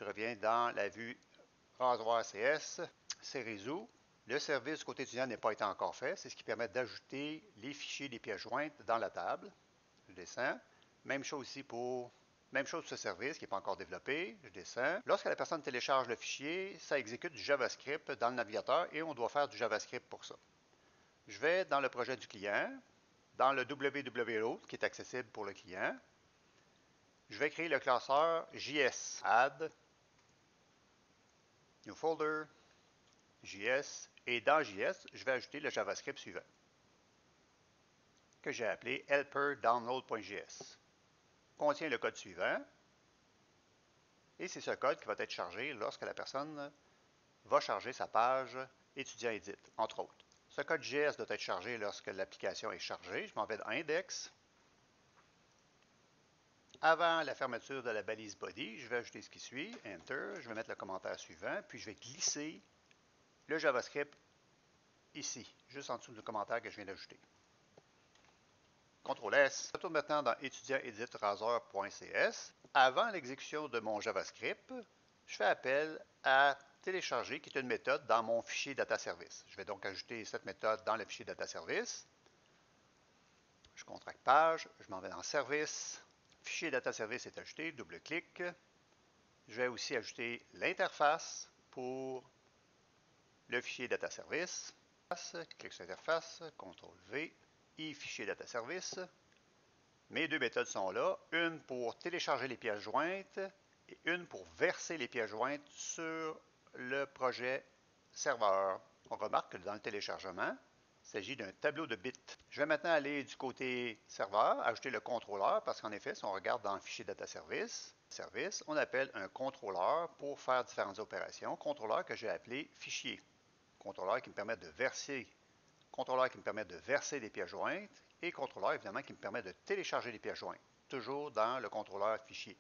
je reviens dans la vue rasoir CS, c'est résolu. Le service du côté étudiant n'est pas été encore fait. C'est ce qui permet d'ajouter les fichiers des pièces jointes dans la table. Je descends. Même chose ici Même chose pour ce service qui n'est pas encore développé. Je descends. Lorsque la personne télécharge le fichier, ça exécute du JavaScript dans le navigateur et on doit faire du JavaScript pour ça. Je vais dans le projet du client, dans le www qui est accessible pour le client. Je vais créer le classeur JS. Add, New Folder, JS. Et dans JS, je vais ajouter le JavaScript suivant, que j'ai appelé helper-download.js. Contient le code suivant. Et c'est ce code qui va être chargé lorsque la personne va charger sa page étudiant Edit, entre autres. Ce code JS doit être chargé lorsque l'application est chargée. Je m'en vais dans Index. Avant la fermeture de la balise body, je vais ajouter ce qui suit, Enter, je vais mettre le commentaire suivant, puis je vais glisser le JavaScript ici, juste en dessous du commentaire que je viens d'ajouter. CTRL S. Je retourne maintenant dans étudiant-edit-razor.cs. Avant l'exécution de mon JavaScript, je fais appel à télécharger, qui est une méthode dans mon fichier data service. Je vais donc ajouter cette méthode dans le fichier data service. Je contracte page, je m'en vais dans service. Fichier data service est ajouté, double-clic. Je vais aussi ajouter l'interface pour le fichier data service. Clique sur l'interface, CTRL-V, et fichier data service. Mes deux méthodes sont là, une pour télécharger les pièces jointes et une pour verser les pièces jointes sur le projet serveur. On remarque que dans le téléchargement, il s'agit d'un tableau de bits. Je vais maintenant aller du côté serveur, ajouter le contrôleur, parce qu'en effet, si on regarde dans le fichier data service, on appelle un contrôleur pour faire différentes opérations. Contrôleur que j'ai appelé fichier. Contrôleur qui me permet de verser des pièces jointes et contrôleur évidemment qui me permet de télécharger les pièces jointes, toujours dans le contrôleur fichier.